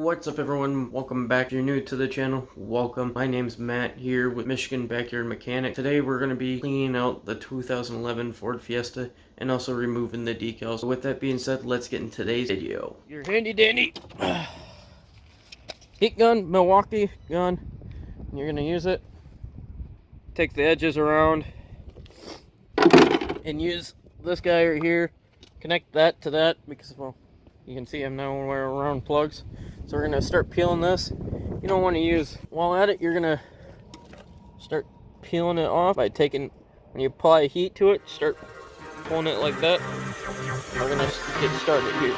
What's up everyone, welcome back. If you're new to the channel, welcome. My name's Matt here with Michigan Backyard Mechanic. Today we're going to be cleaning out the 2011 Ford Fiesta and also removing the decals. So with that being said, let's get into today's video. Your handy dandy heat gun, Milwaukee gun. You're going to use it. Take the edges around and use this guy right here. Connect that to that because, well, you can see I'm now wearing around plugs. So we're going to start peeling this. You don't want to use, while at it, you're going to start peeling it off by taking, when you apply heat to it, start pulling it like that. We're going to get started here.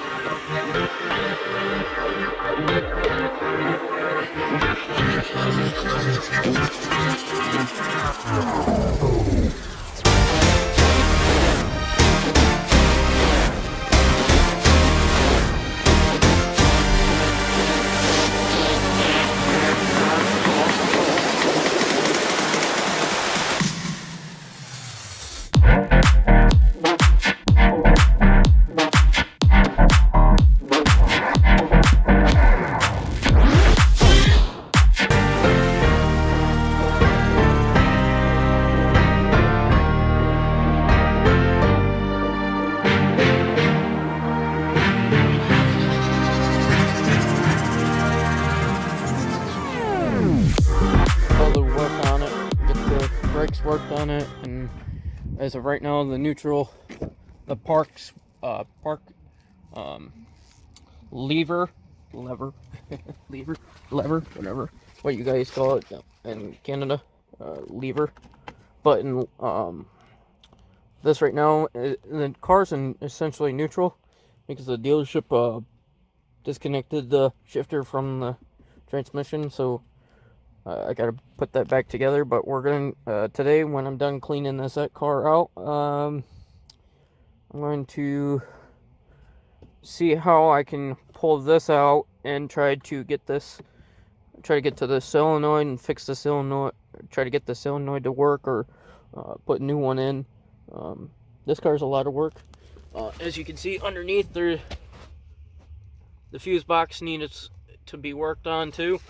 Worked on it, and as of right now, the neutral, the park, lever, whatever what you guys call it in Canada, lever button. This right now, the car's in essentially neutral because the dealership disconnected the shifter from the transmission, so I gotta put that back together. But we're gonna today, when I'm done cleaning that car out, I'm going to see how I can pull this out and try to get to the solenoid and fix the solenoid, try to get the solenoid to work, or put a new one in. This car's a lot of work. As you can see underneath there, the fuse box needs to be worked on too.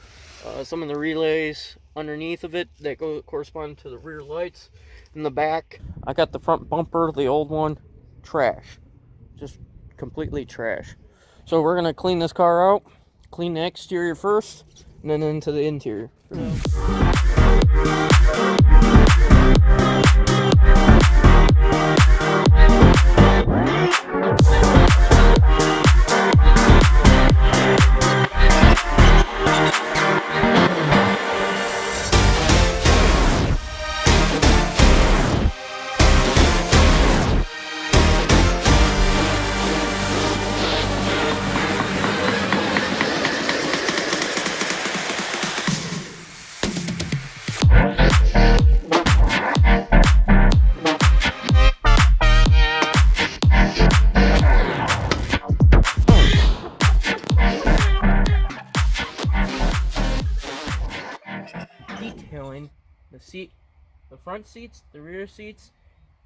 Some of the relays underneath of it that correspond to the rear lights in the back. I got the front bumper, the old one, trash, just completely trash. So we're gonna clean this car out, clean the exterior first, and then into the interior. Detailing the seat, the front seats, the rear seats,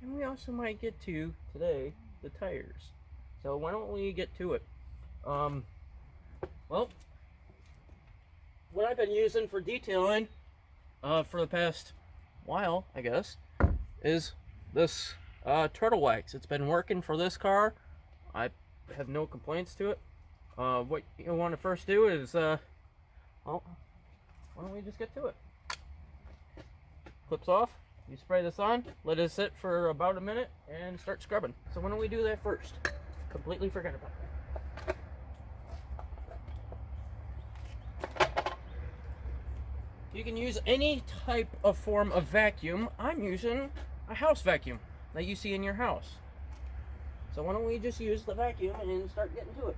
and we also might get to today the tires. So why don't we get to it? Well, what I've been using for detailing for the past while, I guess, is this turtle wax. It's been working for this car. I have no complaints to it. What you want to first do is well, why don't we just get to it? Clips off, you spray this on, let it sit for about a minute, and start scrubbing. So why don't we do that first? Completely forgot about that. You can use any type of form of vacuum. I'm using a house vacuum that you see in your house. So why don't we just use the vacuum and start getting to it?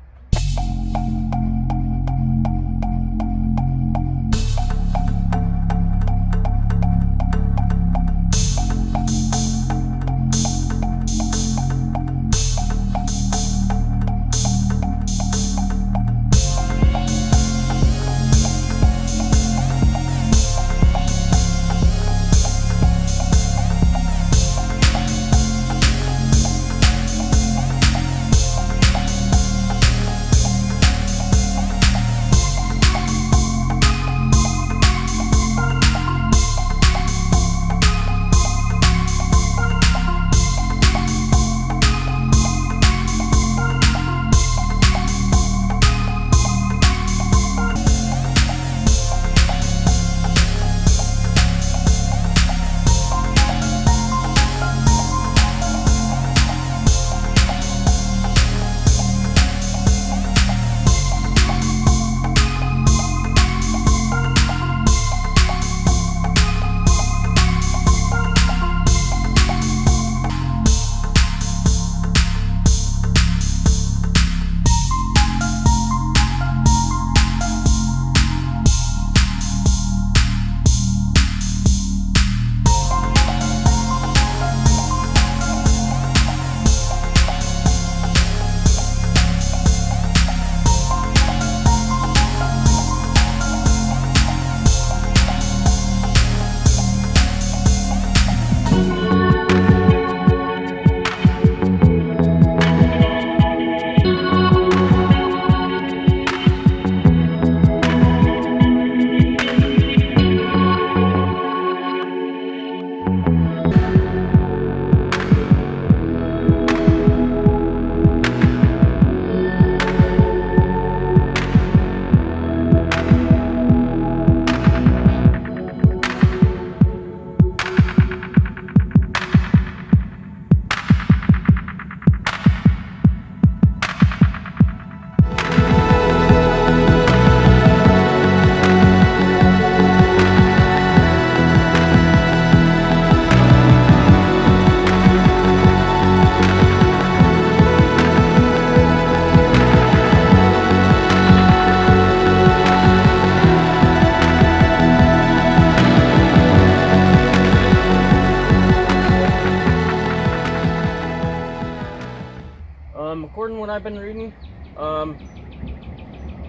I've been reading,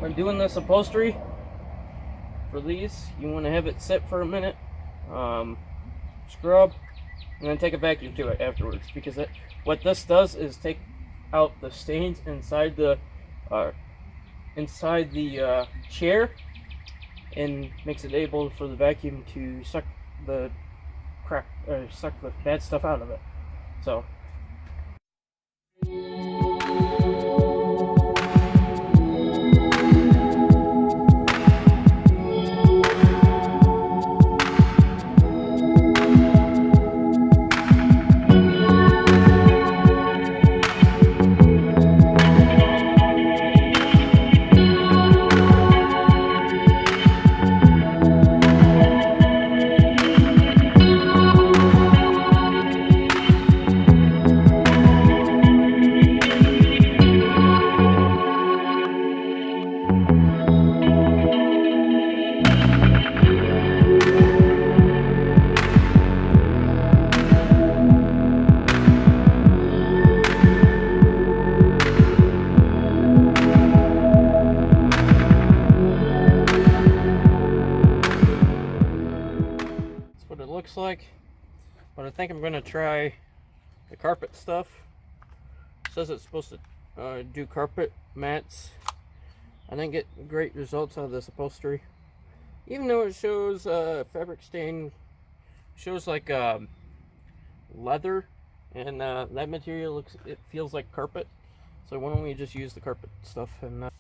when doing this upholstery for these, you want to have it sit for a minute, scrub, and then take a vacuum to it afterwards, because what this does is take out the stains inside the chair, and makes it able for the vacuum to suck the bad stuff out of it. So what it looks like. But I think I'm going to try the carpet stuff. It says it's supposed to do carpet mats. I didn't get great results out of this upholstery, even though it shows fabric stain, shows like leather, and that material it feels like carpet. So why don't we just use the carpet stuff and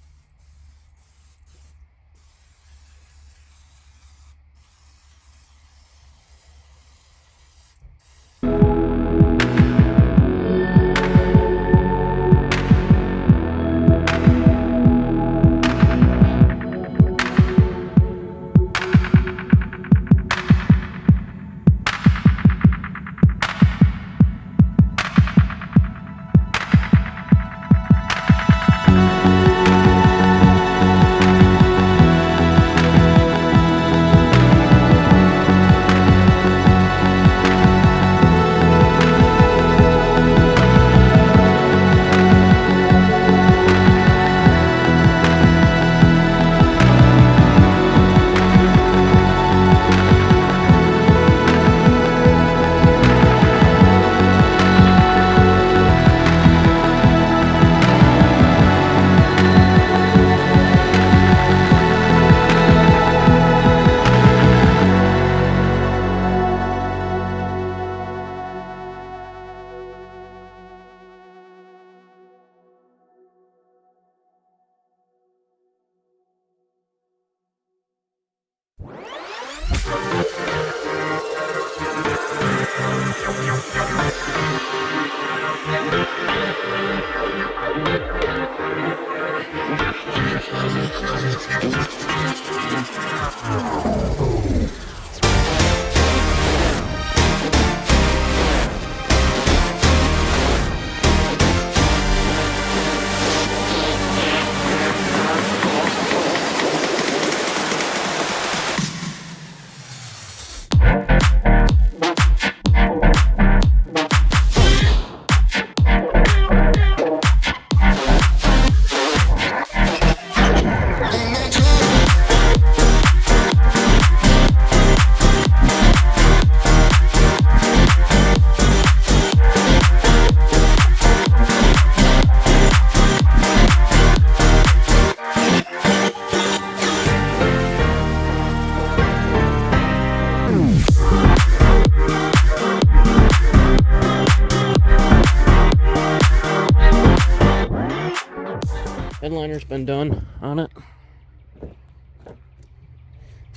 headliner's been done on it.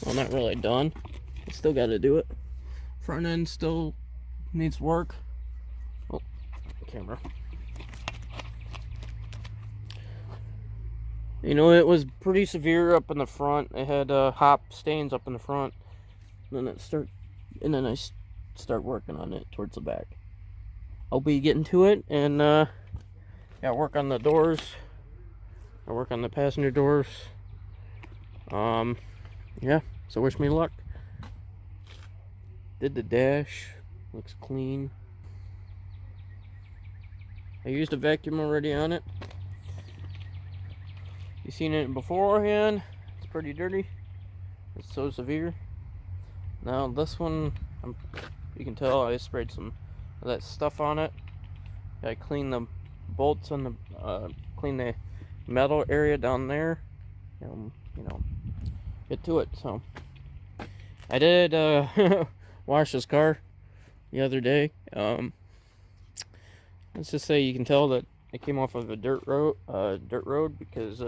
Well, not really done. Still got to do it. Front end still needs work. Oh, camera. You know, it was pretty severe up in the front. It had hop stains up in the front. And then I start working on it towards the back. I'll be getting to it, and got work on the doors. I work on the passenger doors. Yeah, so wish me luck. Did the dash, looks clean. I used a vacuum already on it. You've seen it beforehand. It's pretty dirty. It's so severe. Now this one, you can tell I sprayed some of that stuff on it. I cleaned the bolts on the, clean the metal area down there. You know, get to it. So I did wash this car the other day. Let's just say you can tell that it came off of a dirt road because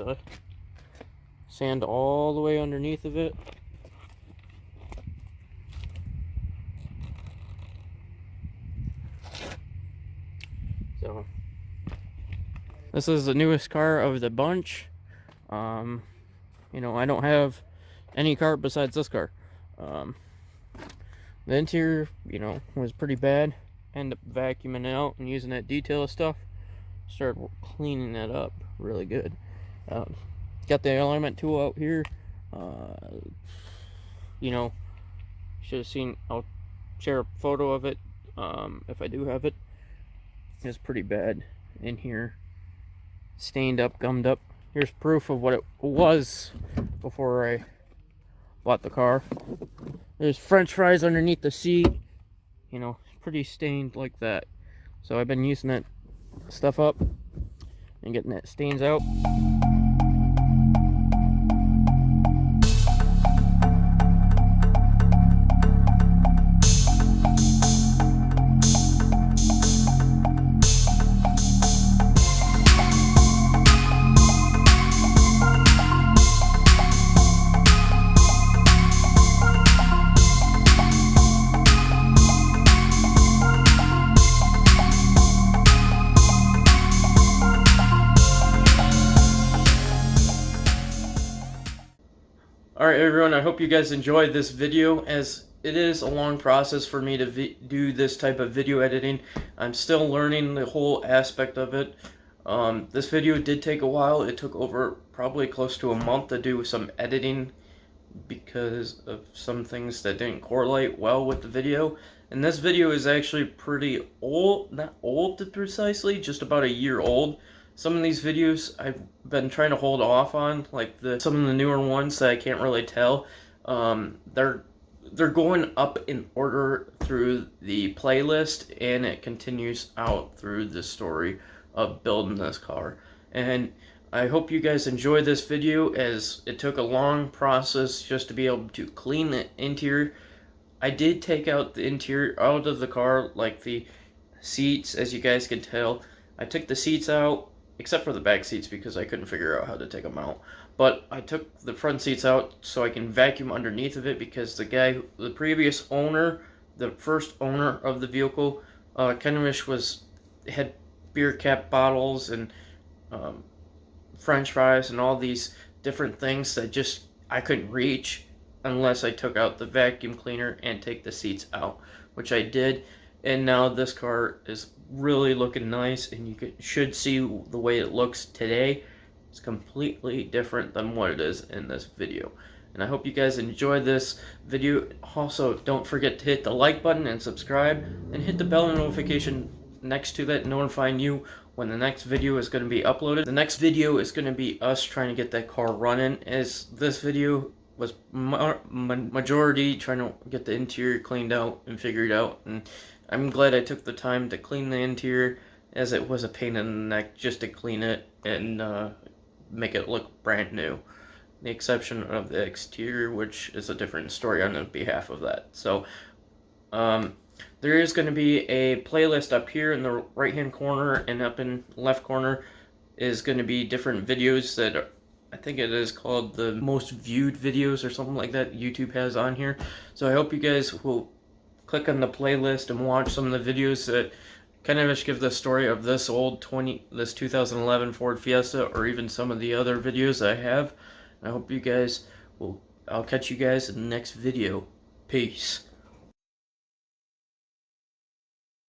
sand all the way underneath of it. So this is the newest car of the bunch. You know, I don't have any car besides this car. The interior, you know, was pretty bad. Ended up vacuuming it out and using that detail stuff. Started cleaning that up really good. Got the alignment tool out here. You know, should have seen. I'll share a photo of it if I do have it. It's pretty bad in here. Stained up, gummed up. Here's proof of what it was before I bought the car. There's French fries underneath the seat. You know, pretty stained like that. So I've been using that stuff up and getting that stains out. Alright everyone, I hope you guys enjoyed this video, as it is a long process for me to do this type of video editing. I'm still learning the whole aspect of it. This video did take a while. It took over probably close to a month to do some editing because of some things that didn't correlate well with the video. And this video is actually pretty old, not old precisely, just about a year old. Some of these videos I've been trying to hold off on, like some of the newer ones that I can't really tell. They're going up in order through the playlist, and it continues out through the story of building this car. And I hope you guys enjoy this video, as it took a long process just to be able to clean the interior. I did take out the interior out of the car, like the seats, as you guys can tell. I took the seats out, except for the back seats because I couldn't figure out how to take them out. But I took the front seats out so I can vacuum underneath of it, because the previous owner, the first owner of the vehicle, kind of had beer cap bottles and French fries and all these different things that just I couldn't reach unless I took out the vacuum cleaner and take the seats out, which I did. And now this car is really looking nice, and you should see the way it looks today. It's completely different than what it is in this video. And I hope you guys enjoyed this video. Also, don't forget to hit the like button and subscribe, and hit the bell notification next to that, notifying you when the next video is going to be uploaded. The next video is going to be us trying to get that car running, as this video was majority trying to get the interior cleaned out and figured out. And I'm glad I took the time to clean the interior, as it was a pain in the neck just to clean it and make it look brand new. The exception of the exterior, which is a different story on the behalf of that. So there is going to be a playlist up here in the right hand corner, and up in left corner is going to be different videos that are, I think it is called the most viewed videos or something like that YouTube has on here. So I hope you guys will click on the playlist and watch some of the videos that kind of give the story of this 2011 Ford Fiesta, or even some of the other videos I have. I hope you guys will, I'll catch you guys in the next video. Peace.